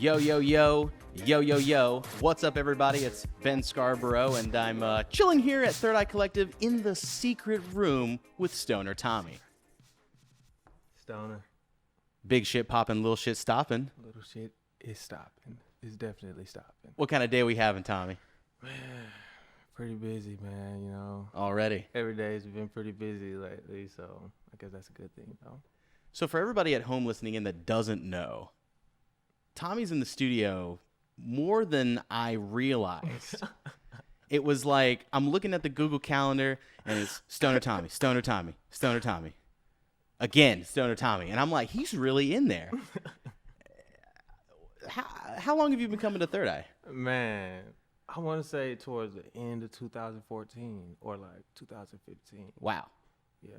Yo, yo, yo, yo, yo, yo. What's up, everybody? It's Ben Scarborough, and I'm chilling here at Third Eye Collective in the secret room with Stoner Tommy. Stoner. Big shit popping, little shit stopping. Little shit is stopping. It's definitely stopping. What kind of day we having, Tommy? Man, pretty busy, man, you know. Already. Every day's been pretty busy lately, so I guess that's a good thing, though. So for everybody at home listening in that doesn't know, Tommy's in the studio more than I realized. It was like I'm looking at the Google Calendar, and it's Stoner Tommy, Stoner Tommy, Stoner Tommy. Again, Stoner Tommy. And I'm like, he's really in there. How long have you been coming to Third Eye? Man, I want to say towards the end of 2014 or like 2015. Wow. Yeah.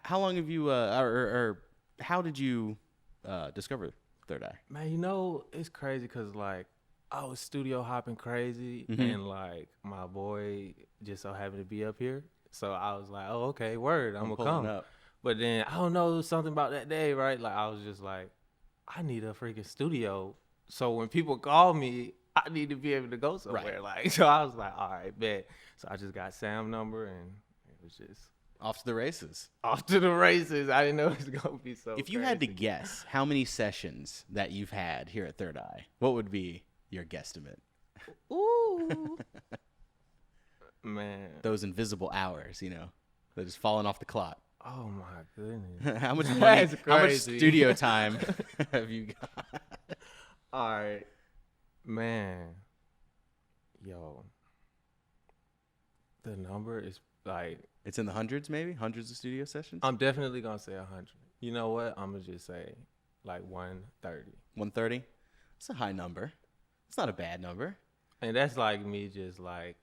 How long have you, or how did you discover Third Eye? Man, you know, it's crazy because, like, I was studio hopping crazy, and, like, my boy just so happened to be up here. So I was like, oh, okay, word, I'm going to come. Up. But then, I don't know, something about that day, right? Like, I was just like, I need a freaking studio. So when people call me, I need to be able to go somewhere. Right. Like, so I was like, all right, bet. So I just got Sam's number, and it was just Off to the races. off to the races. I didn't know it was going to be so If you had to guess how many sessions that you've had here at Third Eye, what would be your guesstimate? Ooh. Man. Those invisible hours, you know, they're just falling off the clock. Oh, my goodness. How much money, That's how much crazy. studio time have you got? All right. Man. Yo. The number is like, It's in the hundreds, maybe? Hundreds of studio sessions? I'm definitely going to say 100. You know what? I'm going to just say like 130. 130? It's a high number. It's not a bad number. And that's like me just like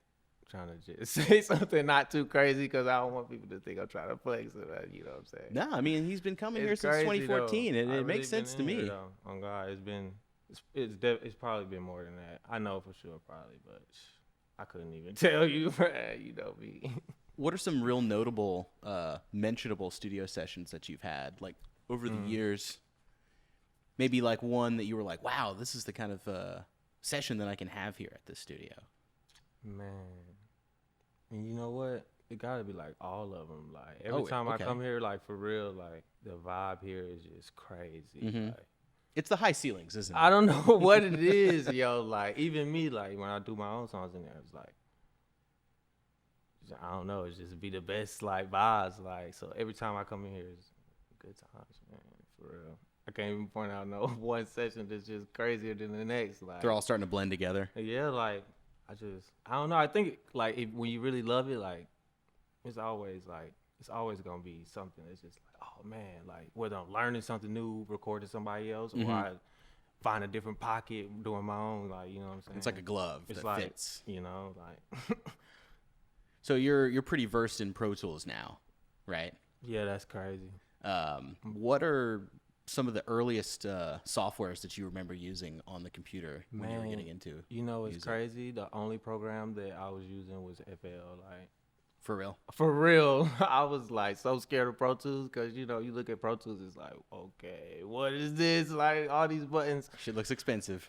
trying to just say something not too crazy because I don't want people to think I'm trying to flex it. You know what I'm saying? No, I mean, he's been coming here It's since crazy, 2014, though. and I it really makes sense to been in me. here, though. Oh God, it's probably been more than that. I know for sure, probably, but I couldn't even tell you. You know me. What are some real notable, mentionable studio sessions that you've had, like, over the years? Maybe, like, one that you were like, wow, this is the kind of session that I can have here at this studio. Man, and you know what? It gotta be like all of them. Like every time okay. I come here, like for real, like the vibe here is just crazy. Mhm. Like, It's the high ceilings, isn't it? I don't know what it is, yo. Like even me, like when I do my own songs in there, it's like I don't know. It's just be the best like vibes. Like so, every time I come in here, it's good times, man. For real. I can't even point out no one session that's just crazier than the next. Like They're all starting to blend together. yeah, like I don't know. I think like when you really love it, like it's always gonna be something that's just like, oh man, like whether I'm learning something new, recording somebody else, or I find a different pocket doing my own, like you know what I'm saying. It's like a glove It's that like, fits. you know, like So you're pretty versed in Pro Tools now, right? yeah, that's crazy. What are some of the earliest softwares that you remember using on the computer when you were Man, getting into? You know, it's music? crazy. The only program that I was using was FL. Like For real? for real, I was like so scared of Pro Tools because you know you look at Pro Tools, it's like okay, what is this? Like all these buttons. Shit looks expensive.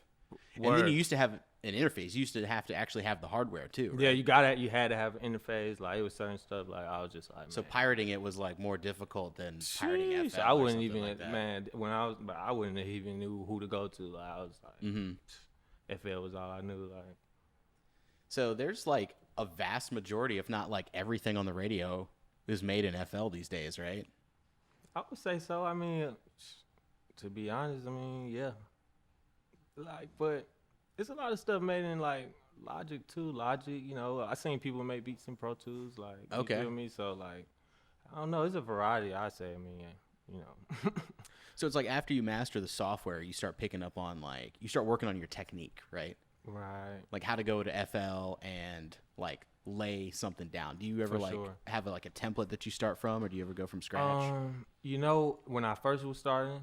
And Word. then you used to have an interface. You used to have to actually have the hardware too. Right? Yeah, you had to have an interface. Like it was certain stuff. Like I was just like, So man. pirating it was like more difficult than pirating Sheesh, FL. I or wouldn't something even like that. man but I wouldn't have even knew who to go to. Like I was like, FL was all I knew. Like So there's like a vast majority, if not like everything on the radio, is made in FL these days, right? I would say so. I mean, to be honest, I mean, yeah. Like, but it's a lot of stuff made in like Logic too. Logic, you know, I seen people make beats in Pro Tools. Like, Okay. you feel me? So like, I don't know. It's a variety. I say. I mean, you know. So it's like after you master the software, you start picking up on like you start working on your technique, right? Right. Like how to go to FL and like lay something down. Do you ever For like sure. have like a template that you start from, or do you ever go from scratch? You know, when I first was starting,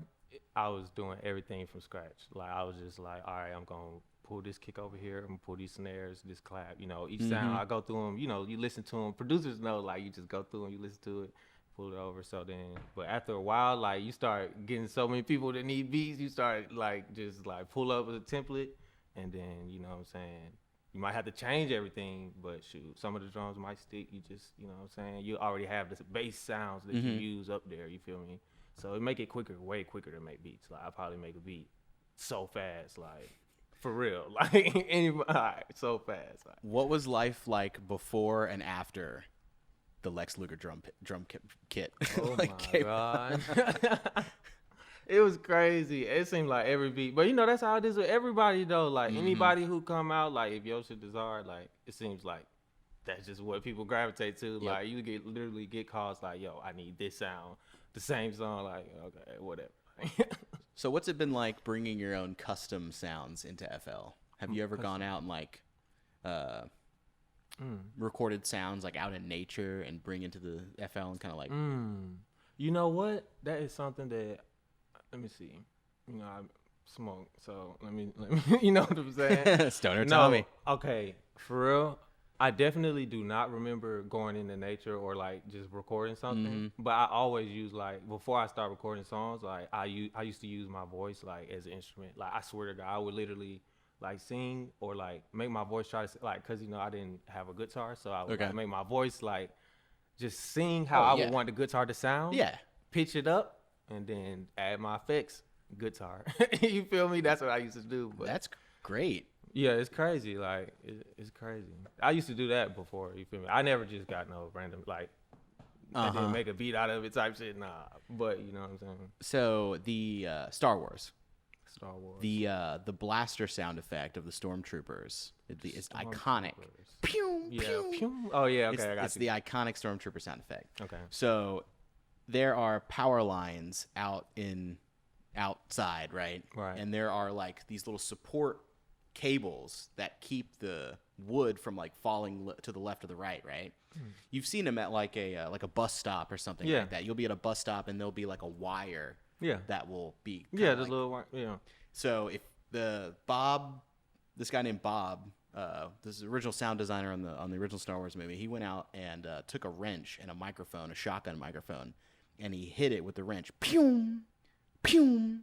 I was doing everything from scratch. Like I was just like, all right, I'm gonna pull this kick over here, I'm gonna pull these snares, this clap. You know, each sound I go through them. You know, you listen to them. Producers know, like you just go through them, you listen to it, pull it over. So then, but after a while, like you start getting so many people that need beats, you start like just like pull up with a template, and then you know what I'm saying. You might have to change everything, but shoot, some of the drums might stick. You just, you know what I'm saying. You already have the bass sounds that you use up there. You feel me? So it make it quicker, way quicker to make beats. Like I probably make a beat so fast, like for real, like anybody, so fast. Like. What was life like before and after the Lex Luger drum kit? Oh like, my god, it was crazy. It seemed like every beat, but you know that's how it is with everybody though. Like anybody who come out, like if your shit is hard, like it seems like that's just what people gravitate to. Yep. Like you literally get calls like, "Yo, I need this sound." The same song, like okay, whatever. So what's it been like bringing your own custom sounds into FL? Have you ever gone out and like recorded sounds like out in nature and bring into the FL and kind of like? You know what? That is something that. Let me see. You know, I smoke, so let me. You know what I'm saying? Stoner Tommy. Okay, for real. I definitely do not remember going into nature or like just recording something, but I always use like before I start recording songs, like I used to use my voice like as an instrument. Like I swear to God, I would literally like sing or like make my voice try to like, cause you know I didn't have a guitar, so I would like, make my voice like just sing how I would want the guitar to sound. Yeah, pitch it up and then add my effects. Guitar, you feel me? That's what I used to do. But that's great. Yeah, it's crazy. Like, it's crazy. I used to do that before, you feel me? I never just got no random, like, I didn't make a beat out of it type shit, nah. But, you know what I'm saying? So, the Star Wars. The blaster sound effect of the Stormtroopers. It's iconic. Pew, yeah, pew. Pew. Oh, yeah, okay, I got it's you. the iconic Stormtrooper sound effect. Okay. So, there are power lines outside, right? Right. And there are, like, these little support cables that keep the wood from like falling to the left or the right. You've seen them at like a bus stop or something like that. You'll be at a bus stop and there'll be like a wire that will be the like, little wire. So if this guy named Bob, this is the original sound designer on the original Star Wars movie, he went out and took a wrench and a microphone, a shotgun microphone, and he hit it with the wrench. Pew, pew.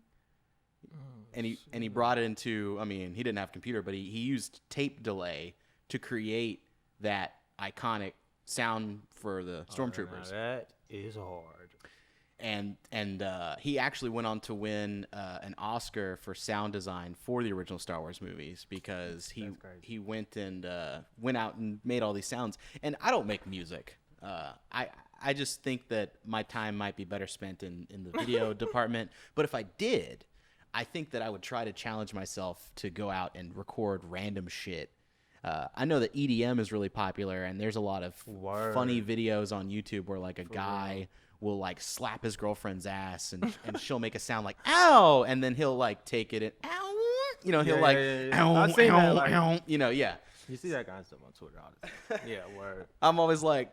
And he brought it into, I mean, he didn't have a computer, but he used tape delay to create that iconic sound for the Stormtroopers. That is hard. And he actually went on to win an Oscar for sound design for the original Star Wars movies because he went out and made all these sounds. And I don't make music. I just think that my time might be better spent in the video department. But if I did, I think that I would try to challenge myself to go out and record random shit. I know that EDM is really popular, and there's a lot of funny videos on YouTube where like a guy will like slap his girlfriend's ass, and she'll make a sound like "ow," and then he'll like take it and "ow," you know, he'll "ow, I've seen that, like, ow," you know, yeah. You see that kind of stuff on Twitter all the time. Yeah, word. I'm always like,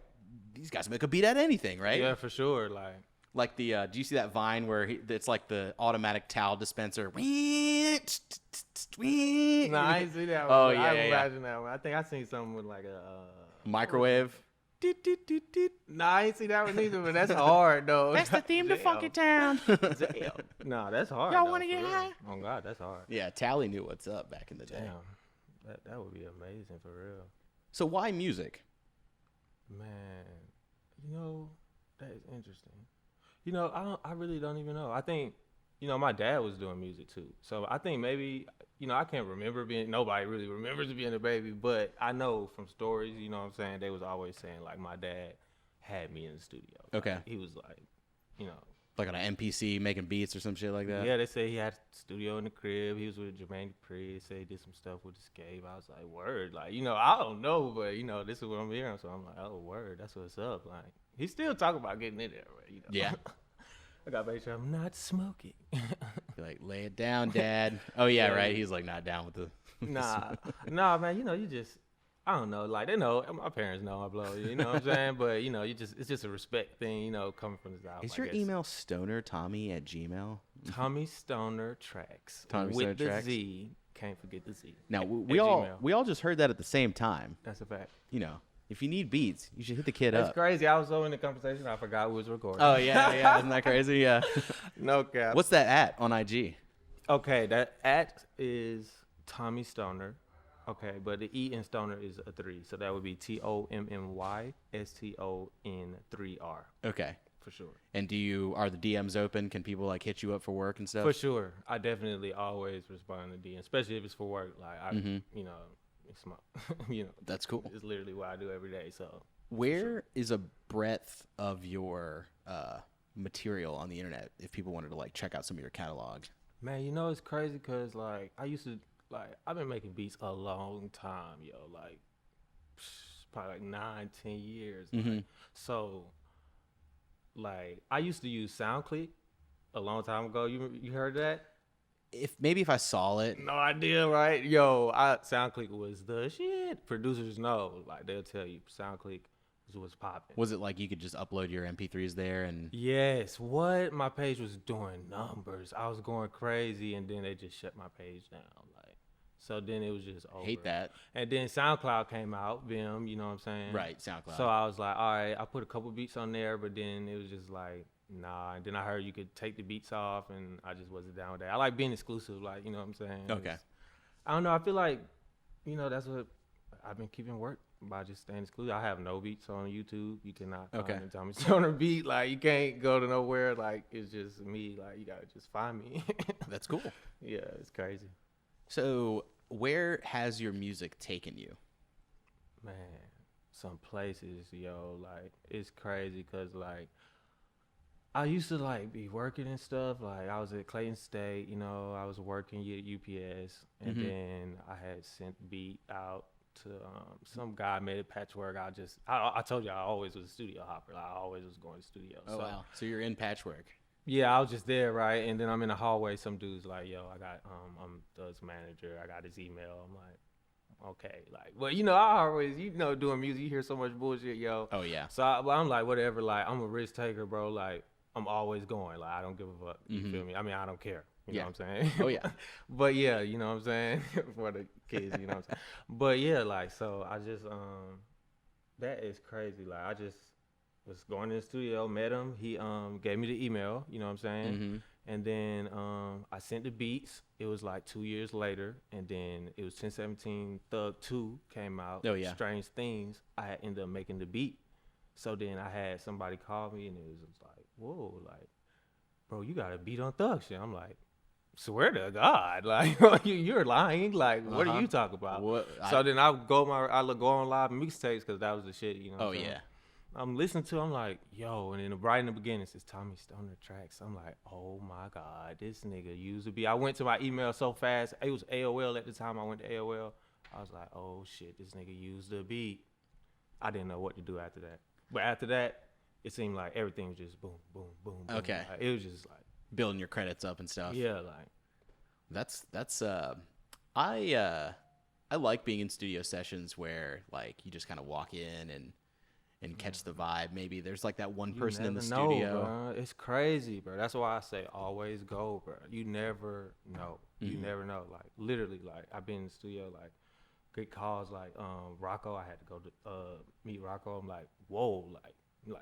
these guys make a beat at anything, right? Yeah, for sure. Like the, do you see that Vine where it's like the automatic towel dispenser? No, I ain't see that one. Oh, I yeah. imagine that one. I think I seen something with like a microwave. Nah, I ain't see that one either, but that's hard though. That's the theme to Funky Town. Damn. Nah, that's hard. Y'all want to get high? Oh God, that's hard. Yeah, Tally knew what's up back in the day. Damn, that would be amazing for real. So why music? Man, you know, that is interesting. You know, I really don't even know. I think, you know, my dad was doing music too. So I think maybe, you know, I can't remember nobody really remembers being a baby, but I know from stories, you know what I'm saying, they was always saying like my dad had me in the studio. Okay. Like, he was like, you know. Like on an MPC making beats or some shit like that? Yeah, they say he had a studio in the crib. He was with Jermaine Dupri. They say he did some stuff with Escape. I was like, word. Like, you know, I don't know, but, you know, this is what I'm hearing. So I'm like, oh, word. That's what's up. Like, he's still talking about getting in there, right? You know? Yeah. I got to make sure I'm not smoking. You're like, lay it down, Dad. Oh, yeah, right. He's like not down with the. Nah, man. You know, you just, I don't know. Like, they know, my parents know I blow, you know what I'm saying? But, you know, it's just a respect thing, you know, coming from the South. Is your email stonertommy@gmail.com? Tommy Stoner Tracks. Tommy with Stoner the Tracks. Z. Can't forget the Z. Now, we all just heard that at the same time. That's a fact. You know, If you need beats, you should hit the kid It's up. crazy. I was so in the conversation, I forgot we was recording. Oh yeah. Isn't that crazy? Yeah. No cap. What's that at on IG? Okay, that at is Tommy Stoner. Okay, but the E in Stoner is a 3, so that would be TOMMYSTON3R. Okay. For sure. And are the DMs open? Can people like hit you up for work and stuff? For sure. I definitely always respond to DM, especially if it's for work. Like you know, it's my That's cool. It's literally what I do every day. So where is a breadth of your material on the internet if people wanted to like check out some of your catalog? Man, it's crazy because like I've been making beats a long time, yo. Like probably like 9-10 years. Like, so like I used to use SoundClick a long time ago. You heard that? If I saw it. No idea, right? Yo, SoundClick was the shit. Producers know, like they'll tell you SoundClick was popping. Was it like you could just upload your MP3s there and? Yes. What? My page was doing numbers. I was going crazy, and then they just shut my page down. Like, so then it was just over. Hate that. And then SoundCloud came out, Vim. You know what I'm saying? Right, SoundCloud. So I was like, all right, I put a couple beats on there, but then it was just like, nah. And then I heard you could take the beats off, and I just wasn't down with that. I like being exclusive, like, you know what I'm saying? Okay. I don't know. I feel like, that's what I've been keeping work by just staying exclusive. I have no beats on YouTube. You cannot find a Tommy Stoner beat. Like, you can't go to nowhere. Like, it's just me. Like, you gotta just find me. That's cool. Yeah, it's crazy. So where has your music taken you? Man, some places, yo. Like, it's crazy because, like, I used to like be working and stuff. Like I was at Clayton State, I was working at UPS, and then I had sent the beat out to some guy made a patchwork. I told you I always was a studio hopper. Like, I always was going to studio. Oh wow! So you're in patchwork. Yeah, I was just there, right? And then I'm in the hallway. Some dude's like, "Yo, I got I'm Doug's manager. I got his email." I'm like, okay, like, well, I always, doing music, you hear so much bullshit, yo. Oh yeah. So I'm like, whatever. Like, I'm a risk taker, bro. Like, I'm always going. Like, I don't give a fuck. You feel me? I mean, I don't care. You know what I'm saying? Oh, yeah. But, yeah, you know what I'm saying? For the kids, you know what I'm saying? But, yeah, like, so I just, that is crazy. Like, I just was going to the studio, met him. He gave me the email, you know what I'm saying? And then I sent the beats. It was like 2 years later. And then it was 1017 Thug 2 came out. Oh, yeah. Strange Things. I ended up making the beat. So then I had somebody call me, and it was just like, whoa, like, bro, you got a beat on Thug shit. I'm like, swear to God, like, you're lying. Like, what are you talking about? So then I go on live mixtapes because that was the shit, you know. Oh, yeah. I'm listening to, I'm like, yo, and then right in the beginning, it says Tommy Stoner tracks. I'm like, oh my God, this nigga used to be. I went to my email so fast. It was AOL at the time. I went to AOL. I was like, oh shit, this nigga used the beat. I didn't know what to do after that. But after that, it seemed like everything was just boom, boom, boom, boom. Okay. Like, it was just like building your credits up and stuff. Yeah, like that's I like being in studio sessions where like you just kind of walk in and catch the vibe. Maybe there's like that one person in the studio. Bro. It's crazy, bro. That's why I say always go, bro. You never know. You never know. Like literally, like I've been in the studio, like get calls like Rocco. I had to go to meet Rocco. I'm like, whoa, like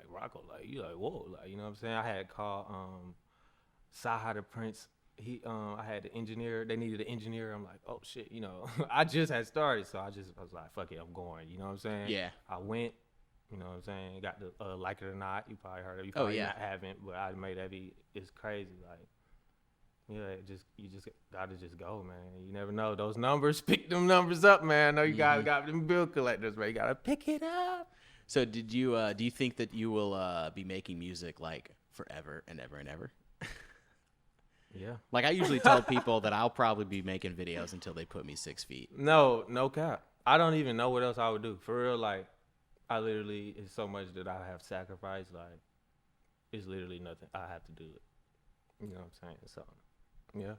Rocco, like you like whoa, like you know what I'm saying. I had called Saha the Prince. I had the engineer. They needed an engineer. I'm like, oh shit, I just had started, so I was like, fuck it, I'm going. You know what I'm saying? Yeah. I went. You know what I'm saying? Got the Like It or Not. You probably heard of it. You probably not haven't, but I made that beat. It's crazy. Like, yeah, you just gotta just go, man. You never know. Those numbers, pick them numbers up, man. I know you got them bill collectors, right? You gotta pick it up. So do you think that you will be making music like forever and ever and ever? Yeah. Like I usually tell people that I'll probably be making videos until they put me 6 feet. No cap. I don't even know what else I would do. For real, like, I literally, it's so much that I have sacrificed. Like, it's literally nothing. I have to do it. You know what I'm saying? So, yeah.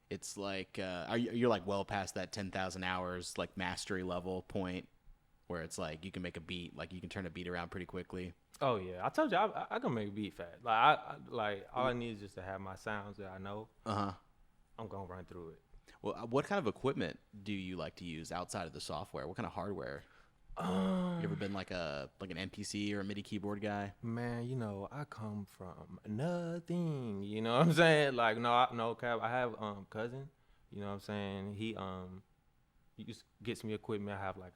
It's like, you're like well past that 10,000 hours, like mastery level point where it's like you can make a beat, like you can turn a beat around pretty quickly. Oh, yeah. I told you, I can make a beat fast. Like, all I need is just to have my sounds that I know. I'm going to run through it. Well, what kind of equipment do you like to use outside of the software? What kind of hardware? You ever been like an NPC or a MIDI keyboard guy? Man, I come from nothing. You know what I'm saying? Like, no cap. I have cousin. You know what I'm saying? He just gets me equipment. I have like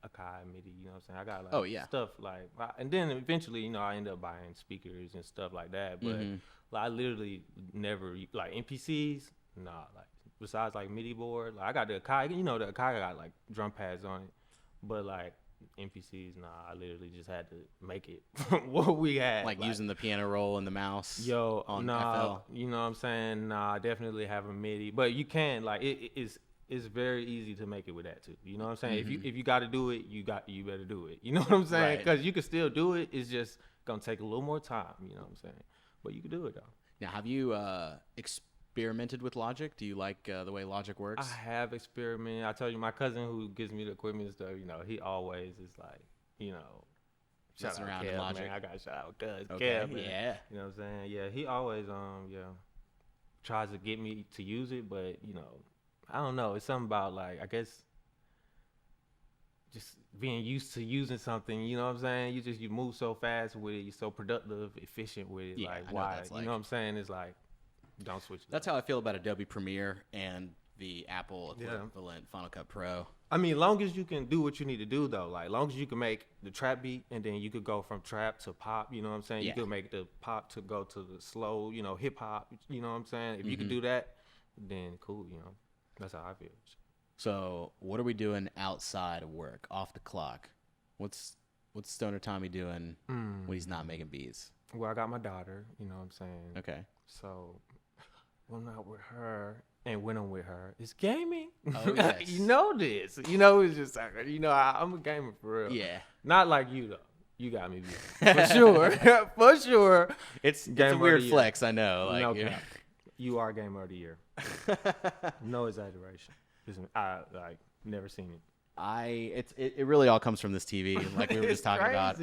a Kai MIDI. You know what I'm saying? I got like stuff like, and then eventually, I end up buying speakers and stuff like that. But like, I literally never like NPCs. Nah, like besides like MIDI board, like I got the Akai. The Akai got like drum pads on it, but like NPCs, nah. I literally just had to make it what we had. Like using the piano roll and the mouse. Yo, on nah. FL. You know what I'm saying? Nah, I definitely have a MIDI, but you can like it's very easy to make it with that too. You know what I'm saying? If you got to do it, you better do it. You know what I'm saying? Because you can still do it. It's just gonna take a little more time. You know what I'm saying? But you can do it though. Now, have you experimented with Logic? Do you like the way Logic works? I have experimented. I told you, my cousin who gives me the equipment and stuff, he always is like, shout out around Kev, in Logic. man. I got to shout out Cuz. Okay, Kev, man. yeah. You know what I'm saying? Yeah, he always, tries to get me to use it, but, I don't know. It's something about, like, I guess just being used to using something, you know what I'm saying? You move so fast with it. You're so productive, efficient with it. Yeah, like, I know why? that's You like. know what I'm saying? It's like, don't switch it That's up. how I feel about Adobe Premiere and the Apple equivalent Final Cut Pro. I mean, long as you can do what you need to do, though. Like, long as you can make the trap beat, and then you could go from trap to pop, you know what I'm saying? Yeah. You could make the pop to go to the slow, hip-hop, you know what I'm saying? If you can do that, then cool, That's how I feel. So, what are we doing outside of work, off the clock? What's Stoner Tommy doing when he's not making beats? Well, I got my daughter, you know what I'm saying? Okay. So, when I'm out with her, and when I'm with her, it's gaming. Oh, yes. You know this. It's just like, I'm a gamer for real. Yeah. Not like you, though. You got me beat. For sure. For sure. It's a Gamer of weird the year. flex, I know. Like, No you know. cap. You are gamer of the year. No exaggeration. I never seen it. It really all comes from this TV, like we were just talking about.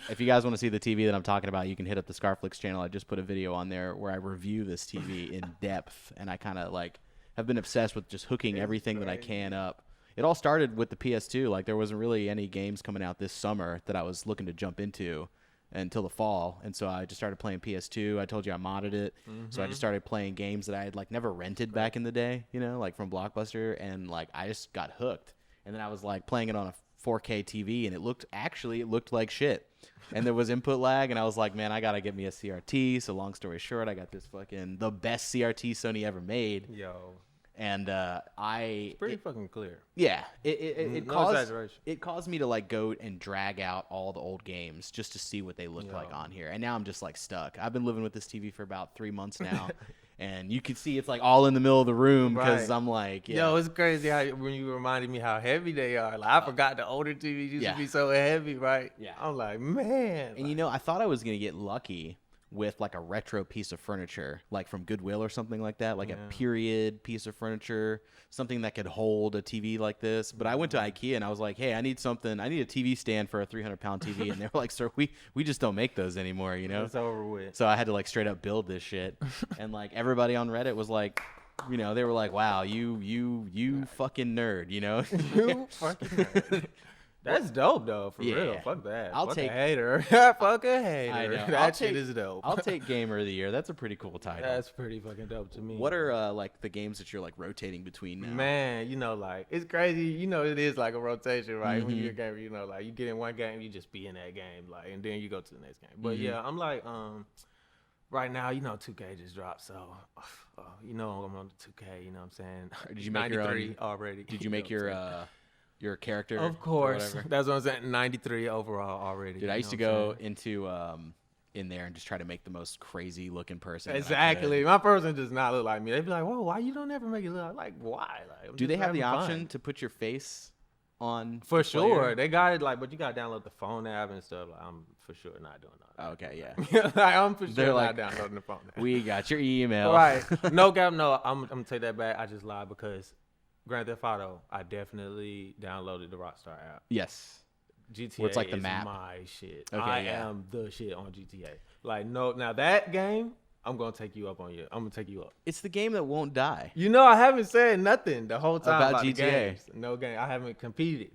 If you guys want to see the TV that I'm talking about, you can hit up the Scarflix channel. I just put a video on there where I review this TV in depth, and I kind of like have been obsessed with just hooking everything that I can up. It all started with the PS2. Like there wasn't really any games coming out this summer that I was looking to jump into until the fall, and so I just started playing PS2. I told you I modded it, so I just started playing games that I had like never rented back in the day, like from Blockbuster, and like I just got hooked. And then I was like playing it on a 4K TV, and it looked like shit. And there was input lag, and I was like, man, I gotta get me a CRT. So long story short, I got this the best CRT Sony ever made. Yo. And It's pretty fucking clear. Yeah, it No exaggeration. caused me to like go and drag out all the old games just to see what they look like on here. And now I'm just like stuck. I've been living with this TV for about 3 months now. And you can see it's like all in the middle of the room because I'm like, Yo, it's crazy how when you reminded me how heavy they are. Like I forgot the older TVs used to be so heavy, right? Yeah. I'm like, man. And I thought I was gonna get lucky with like a retro piece of furniture, like from Goodwill or something like that, like a period piece of furniture, something that could hold a TV like this. But I went to IKEA and I was like, hey, I need a TV stand for a 300-pound TV. And they were like, sir, we just don't make those anymore, It's over with. So I had to like straight up build this shit. And like everybody on Reddit was like, they were like, wow, you fucking nerd, You fucking nerd. That's dope though, for real. Fuck that. I'll Fuck take a hater. Fuck a hater. I know. That shit is dope. I'll take Gamer of the Year. That's a pretty cool title. That's pretty fucking dope to me. What are like the games that you're like rotating between now? Man, like it's crazy. It is like a rotation, right? When you're a gamer, like you get in one game, you just be in that game, like, and then you go to the next game. But yeah, I'm like, right now, 2K just dropped, so I'm on the 2K. You know what I'm saying? Did you make your own already? Did you make your character? Of course. That's what I'm saying. 93 overall already. Dude, I used to go into in there and just try to make the most crazy looking person. Exactly. My person does not look like me. They'd be like, whoa, why you don't ever make it look like why? Like, do they have the option to put your face on? For sure. They got it, like, but you gotta download the phone app and stuff. Like, I'm for sure not doing that. Okay, yeah. Like, I'm for They're sure like, not downloading the phone app. We got your email. Right. No cap, no. I'm gonna take that back. I just lied because Grand Theft Auto, I definitely downloaded the Rockstar app. Yes. GTA Where it's like the is map. my shit. Okay, I am the shit on GTA. Like, no, now that game, I'm gonna take you up on you. I'm gonna take you up. It's the game that won't die. You know, I haven't said nothing the whole time About about the GTA. games. No game. I haven't competed.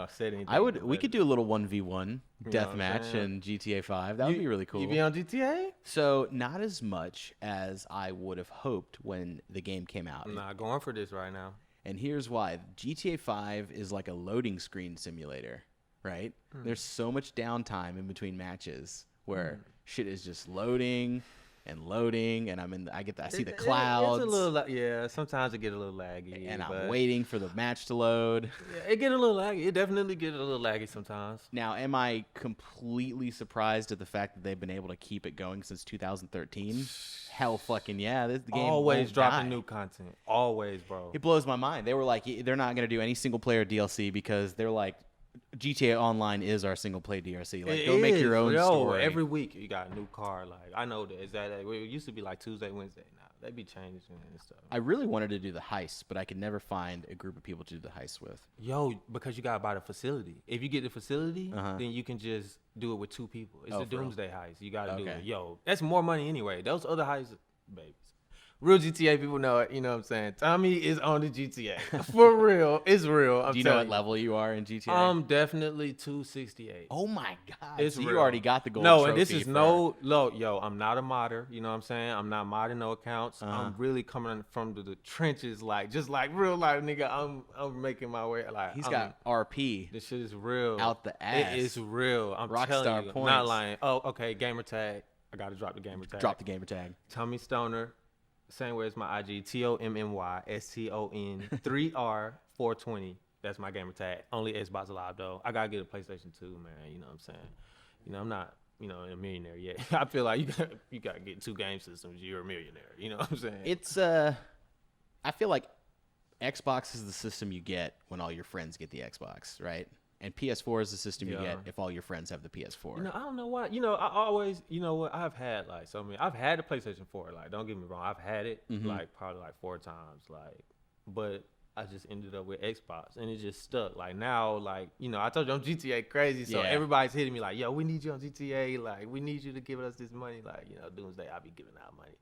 Said anything. We could do a little 1v1 what I'm deathmatch saying? in GTA 5. That would be really cool. You be on GTA? So not as much as I would have hoped when the game came out. I'm not going for this right now. And here's why. GTA 5 is like a loading screen simulator, right? There's so much downtime in between matches where shit is just loading and loading, and I see the clouds. It's a little, sometimes it get a little laggy. And I'm waiting for the match to load. Yeah, it get a little laggy. It definitely get a little laggy sometimes. Now, am I completely surprised at the fact that they've been able to keep it going since 2013? Hell fucking yeah. The game Always won't dropping die. new content. Always, bro. It blows my mind. They were like, they're not going to do any single player DLC because they're like, GTA Online is our single play DLC. Like, go make your own story. Every week you got a new car. Like, I know that. It used to be like Tuesday, Wednesday. Now they be changing and stuff. I really wanted to do the heist, but I could never find a group of people to do the heist with. Because you gotta buy the facility. If you get the facility, then you can just do it with 2 people. It's a doomsday heist. You gotta do it. That's more money anyway. Those other heists, babies. Real GTA people know it. You know what I'm saying? Tommy is on the GTA. For real. It's real. Do you know what level you are in GTA? I'm definitely 268. Oh my God. It's so real. you already got the gold No, trophy. and this is I'm not a modder. You know what I'm saying? I'm not modding no accounts. I'm really coming from the trenches, just like real life, nigga. I'm making my way. Like He's got RP. This shit is real. Out the ass. It is real. I'm Rockstar telling you. points. Not lying. Oh, okay. Gamer tag. I gotta drop the gamer tag. Drop the gamer tag. Tommy Stoner. Same way as my IG, TOMMYSTON 3R420. That's my gamer tag. Only Xbox Live though. I gotta get a PlayStation 2, man. You know what I'm saying? I'm not, a millionaire yet. I feel like you gotta get 2 game systems. You're a millionaire. You know what I'm saying? It's I feel like Xbox is the system you get when all your friends get the Xbox, right? And PS4 is the system you get if all your friends have the PS4. I don't know why. I always, I've had I've had the PlayStation 4. Like, don't get me wrong, I've had it like probably like 4 times. Like, but I just ended up with Xbox and it just stuck. Like now, like I told you I'm GTA crazy, so everybody's hitting me like, yo, we need you on GTA. Like, we need you to give us this money. Like, Doomsday, I'll be giving out money.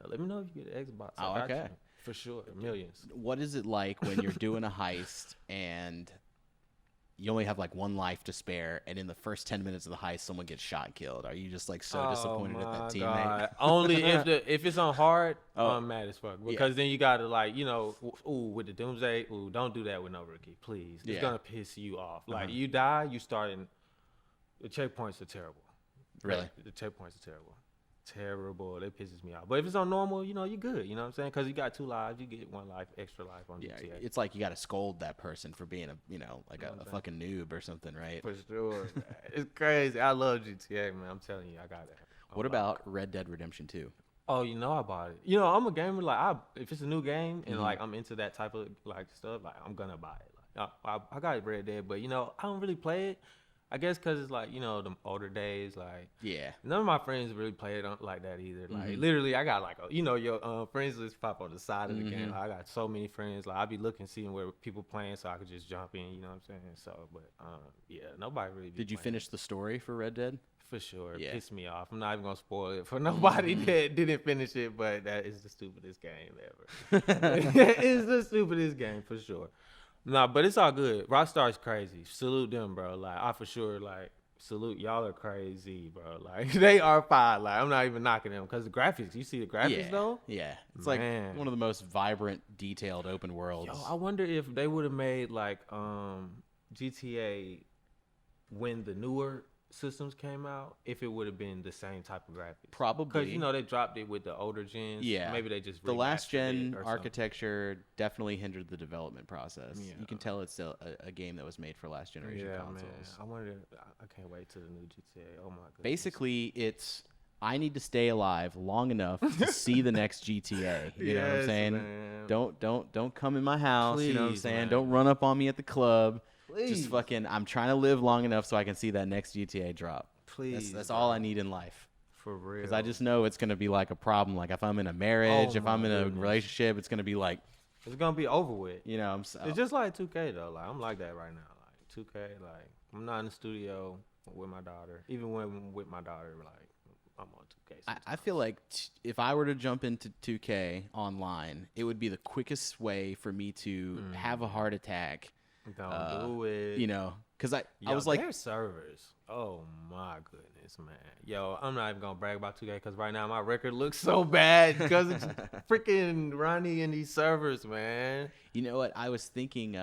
Let me know if you get an Xbox. Oh, okay. For sure, millions. What is it like when you're doing a heist and you only have like 1 life to spare, and in the first 10 minutes of the heist, someone gets shot and killed? Are you just like so disappointed at that teammate? God. Only if it's on hard, I'm mad as fuck. Because then you gotta with the Doomsday, don't do that with no rookie, please. It's gonna piss you off. Like you die, you starting. The checkpoints are terrible. Really? The checkpoints are terrible. Terrible. That pisses me off. But if it's on normal, you're good. You know what I'm saying? Because you got 2 lives, you get 1 life, extra life on GTA. It's like you got to scold that person for being a fucking noob or something, right? For sure. It's crazy. I love GTA, man. I'm telling you, I got it. What about Red Dead Redemption 2? Oh, I bought it. I'm a gamer. Like, if it's a new game and like I'm into that type of like stuff, like I'm gonna buy it. Like, I got Red Dead, but I don't really play it. I guess because it's like, the older days, like, none of my friends really play it like that either. Like, literally, I got like, your friends list pop on the side of the game. Like, I got so many friends. Like, I be looking, seeing where people playing so I could just jump in, you know what I'm saying? So, but, nobody really Did you finish the story for Red Dead? For sure. It pissed me off. I'm not even going to spoil it for nobody that didn't finish it, but that is the stupidest game ever. It's the stupidest game, for sure. Nah, but it's all good. Rockstar's crazy. Salute them, bro. Like, I for sure, like, salute. Y'all are crazy, bro. Like, they are fine. Like, I'm not even knocking them. Because the graphics, you see the graphics, though? Yeah. It's like one of the most vibrant, detailed open worlds. Yo, I wonder if they would have made, like, GTA when the newer systems came out, if it would have been the same type of graphics. Probably. Because, they dropped it with the older gens. Yeah. Maybe they just the last gen architecture definitely hindered the development process. Yeah. You can tell it's still a game that was made for last generation consoles. Man. I can't wait till the new GTA. Oh my goodness. Basically, I need to stay alive long enough to see the next GTA. You know what I'm saying? Man. Don't come in my house. Please, you know what I'm saying? Man. Don't run up on me at the club. Please. Just fucking, I'm trying to live long enough so I can see that next GTA drop. Please. That's all I need in life. For real. Because I just know it's going to be like a problem. Like if I'm in a marriage, if I'm in a relationship, it's going to be like. It's going to be over with. It's just like 2K though. Like I'm like that right now. Like 2K, like I'm not in the studio with my daughter. Even when I'm with my daughter, like I'm on 2K. I feel like if I were to jump into 2K online, it would be the quickest way for me to have a heart attack. Don't do it. You know, because I Yo, was like, their servers. Oh my goodness, man. Yo, I'm not even gonna brag about 2K because right now my record looks so bad because it's freaking Ronnie in these servers, man. you know what? I was thinking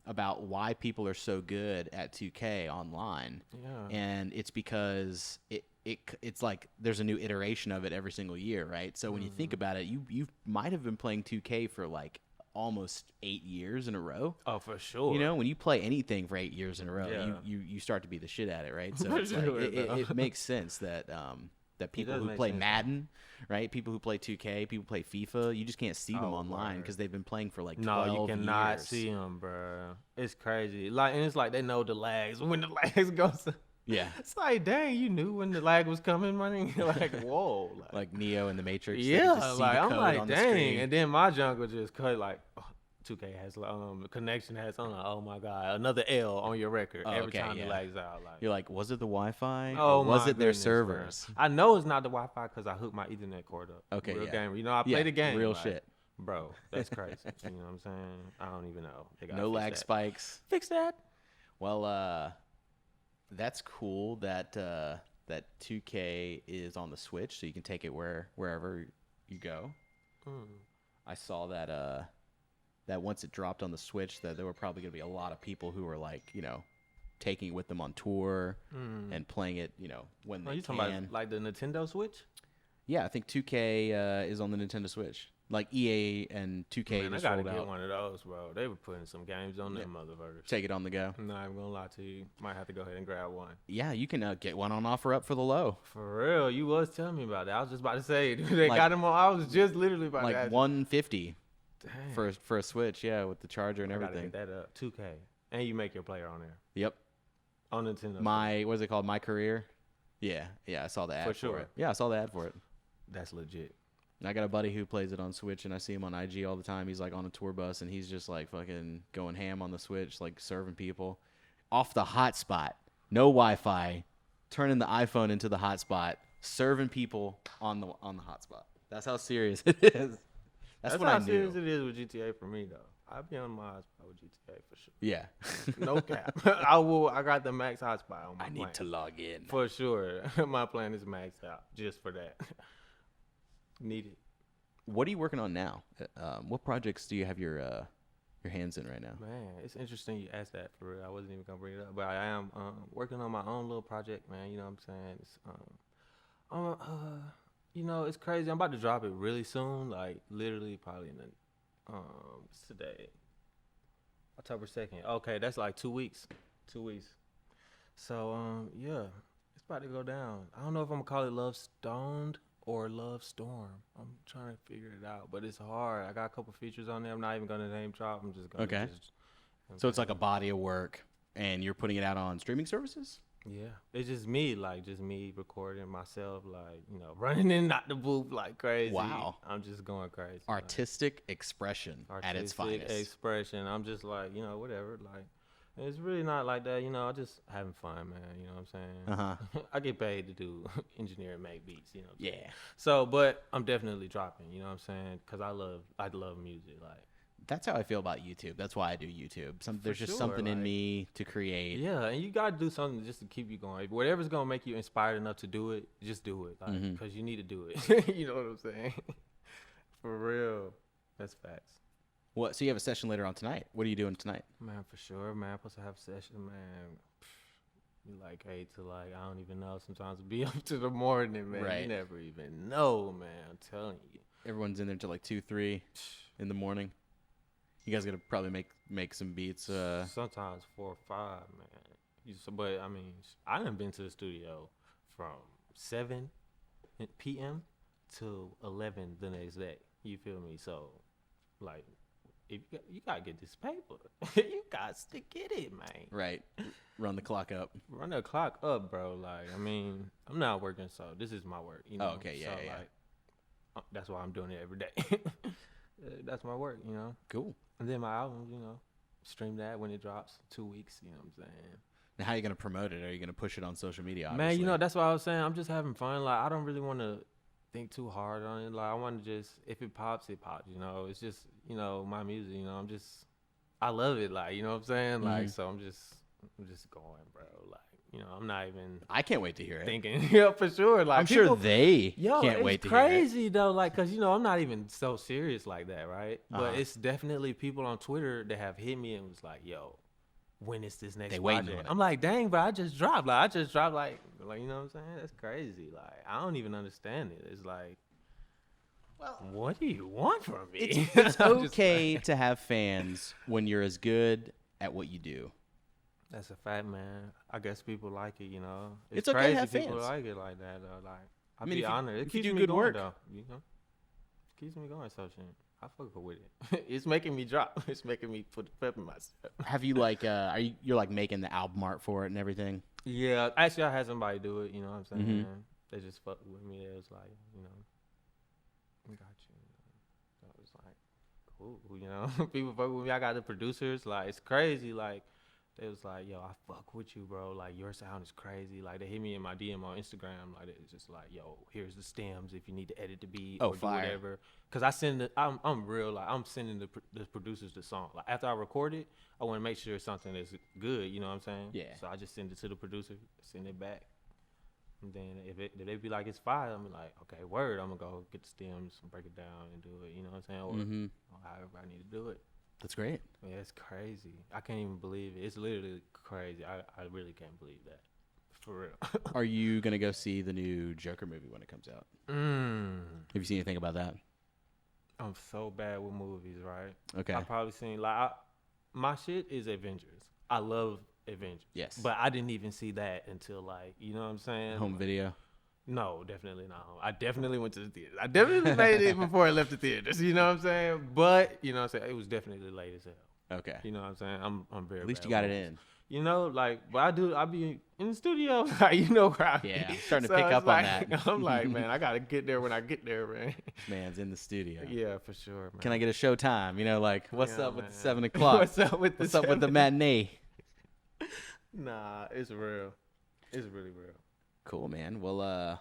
about why people are so good at 2K online. Yeah. And it's because it's like there's a new iteration of it every single year, right? So when you think about it, you might have been playing 2K for like almost 8 years in a row. Oh, for sure. You know, when you play anything for 8 years in a row, Yeah. you start to be the shit at it, right? So For it's like, sure, it makes sense that that people does who make play sense. Madden, right? People who play 2K, people who play FIFA, you just can't see them Oh, online word. because they've been playing for like 12 No, you cannot years. see them, bro. It's crazy. Like, and it's like they know the lags. When the lags goes, Yeah. it's like, dang, you knew when the lag was coming, man. Like, whoa. Like Neo in the Matrix. they Yeah, can just see like the I'm code like, on the dang. screen. And then my junk would just cut like, 2K has connection has on. Oh my god, another L on your record Oh, every okay, time yeah. it lags out. Like, You're like, was it the Wi-Fi? oh or was my it their goodness, bro. servers? I know it's not the Wi-Fi because I hooked my Ethernet cord up. Okay, real yeah. gamer. You know, I play Yeah, the game. real like, shit. bro. That's crazy. You know what I'm saying? I don't even know. They gotta No fix lag that. spikes. Fix that. Well, that's cool that that 2K is on the Switch, so you can take it wherever you go. I saw that that once it dropped on the Switch, that there were probably going to be a lot of people who were like, you know, taking it with them on tour and playing it, you know, when Oh, they you can. talking about like the Nintendo Switch? Yeah, I think 2K is on the Nintendo Switch. Like EA and 2K Man, I just gotta rolled get out. one of those, bro. They were putting some games on them motherfuckers. Take it on the go. I'm not even gonna lie to you. Might have to go ahead and grab one. Yeah, you can get one on offer up for the low. For real, you was telling me about that. I was just about to say, dude, they Like- got them on. I was just literally about to Like ask. 150 Dang. for a Switch, yeah, with the charger and I gotta everything. get that up. 2K, and you make your player on there Yep. on Nintendo. My what is it called? My Career. Yeah, I saw the ad for sure. it. Yeah, I saw the ad for it. That's legit. And I got a buddy who plays it on Switch, and I see him on IG all the time. He's like on a tour bus, and he's just like fucking going ham on the Switch, like serving people off the hotspot. No Wi-Fi, turning the iPhone into the hotspot, serving people on the hotspot. That's how serious it is. That's what how I knew. serious it is with GTA for me, though. I'll be on my hotspot with GTA for sure. Yeah. No cap. I will. I got the max hotspot on my I plan. need to log in. For sure. My plan is maxed out just for that. Need it. What are you working on now? What projects do you have your hands in right now? Man, it's interesting you asked that for real. I wasn't even gonna bring it up, but I am working on my own little project, man. You know what I'm saying? It's you know, it's crazy. I'm about to drop it really soon, like literally probably in the what's today? October 2nd. Okay, that's like 2 weeks. 2 weeks. So yeah, it's about to go down. I don't know if I'm gonna call it Love Stoned or Love Storm. I'm trying to figure it out, but it's hard. I got a couple features on there. I'm not even gonna name drop. I'm just gonna Okay. So it's like a body of work, and you're putting it out on streaming services? yeah. It's just me, like just me recording myself, like you know, running in and out the booth like crazy. Wow. I'm just going crazy. Artistic expression at its Artistic finest. expression. I'm just like, you know, whatever. Like, it's really not like that. You know, I'm just having fun, man. You know what I'm saying? Uh-huh. I get paid to do engineer and make beats. You know. What I'm saying? Yeah. So, but I'm definitely dropping. You know what I'm saying? Because I love music. Like, That's how I feel about YouTube. That's why I do YouTube. There's just sure, something in like- me to create. yeah, and you gotta do something just to keep you going. Whatever's gonna make you inspired enough to do it, just do it. Like, Mhm. because you need to do it. You know what I'm saying? For real. That's facts. What? So you have a session later on tonight. What are you doing tonight? Man, for sure, man. Supposed to have a session, man. You like 8 to like, I don't even know. Sometimes it be up to the morning, man. Right. You never even know, man. I'm telling you. Everyone's in there till like 2, 3 in the morning. You guys gotta probably make some beats. Sometimes 4 or 5, man. But I mean, I done been to the studio from 7 p.m. to 11 the next day. You feel me? So, like, if you gotta get this paper. You got to get it, man. Right. Run the clock up. Run the clock up, bro. Like, I mean, I'm not working, so this is my work. You know? Oh, okay, yeah, so, yeah. Like, that's why I'm doing it every day. That's my work, you know. Cool. And then my album, you know, stream that when it drops. 2 weeks, you know what I'm saying? Now, how are you gonna promote it? Are you gonna push it on social media? Man, Obviously? you know, that's what I was saying. I'm just having fun. Like, I don't really want to think too hard on it. Like, I want to just, if it pops, it pops. You know, it's just, you know, my music. You know, I love it. Like, you know what I'm saying? Like, so I'm just going, bro. Like, you know, I'm not even. I can't wait to hear it. Thinking, yeah, for sure. Like, I'm sure they can't wait to hear it. It's crazy though, like, cause you know I'm not even so serious like that, right? But it's definitely people on Twitter that have hit me and was like, "Yo, when is this next project?" I'm like, "Dang, bro, I just dropped, like, you know what I'm saying? That's crazy. Like, I don't even understand it. It's like, well, what do you want from me? It's okay to have fans when you're as good at what you do. That's a fact, man. I guess people like it, you know. It's okay crazy to have people fans. like it like that, though. Like, I mean, be honored. It if you keeps do me good going, work, though. You know, it keeps me going. So shit, I fuck with it. It's making me drop. It's making me put the pep in myself. Have you like, you're like making the album art for it and everything? Yeah, actually, I had somebody do it. You know what I'm saying? They just fucked with me. It was like, you know, I got you. So it was like, cool. You know, people fuck with me. I got the producers. Like, it's crazy. Like, they was like, yo, I fuck with you, bro. Like, your sound is crazy. Like, they hit me in my DM on Instagram. Like, it's just like, yo, here's the stems if you need to edit the beat or do whatever. Because I'm real. Like, I'm sending the producers the song. Like, after I record it, I want to make sure it's something that's good. You know what I'm saying? Yeah. So I just send it to the producer, send it back. And then if they be like, it's fire, I'm like, okay, word. I'm going to go get the stems and break it down and do it. You know what I'm saying? Or however I need to do it. That's great. Yeah, it's crazy. I can't even believe it. It's literally crazy. I really can't believe that. For real. Are you going to go see the new Joker movie when it comes out? Have you seen anything about that? I'm so bad with movies, right? Okay. I've probably seen, like, my shit is Avengers. I love Avengers. Yes. But I didn't even see that until, like, you know what I'm saying? Home video? No, definitely not home. I definitely went to the theater. I definitely made it before I left the theaters. You know what I'm saying? But, you know what I'm saying? It was definitely late as hell. Okay. You know what I'm saying? I'm very At least bad you got with it movies. in. You know, like, but I be in the studio, like, you know where I be. Yeah, I'm starting to So pick it's up like, on that. I'm like, man, I got to get there when I get there, man. Man's in the studio. Yeah, for sure, man. Can I get a show time? You know, like, what's Yeah, up with man. the 7 o'clock? What's up with the What's up with the matinee? Nah, it's real. It's really real. Cool, man. Well,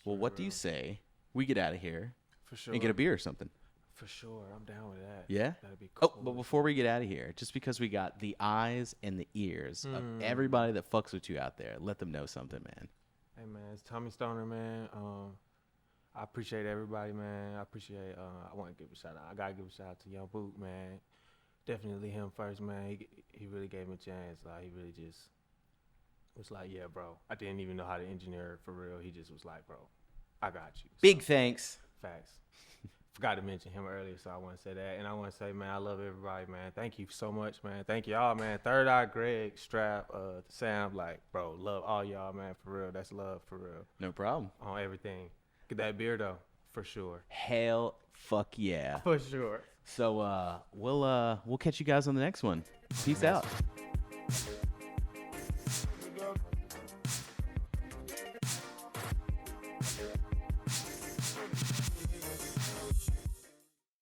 what do you say we get out of here For sure. and get a beer or something? For sure. I'm down with that. Yeah? That'd be cool. Oh, but before we get out of here, just because we got the eyes and the ears of everybody that fucks with you out there, let them know something, man. Hey, man, it's Tommy Stoner, man. I appreciate everybody, man. I appreciate, I want to give a shout out. I got to give a shout out to Young Boot, man. Definitely him first, man. He really gave me a chance. Like, he really just was like, yeah, bro. I didn't even know how to engineer it for real. He just was like, bro, I got you. Big thanks. Facts. Forgot to mention him earlier, so I want to say that. And I want to say, man, I love everybody, man. Thank you so much, man. Thank y'all, man. Third Eye, Greg, Strap, Sam, like, bro, love all y'all, man, for real. That's love, for real. No problem. On everything. Get that beer, though, for sure. Hell fuck yeah. For sure. So we'll catch you guys on the next one. Peace out.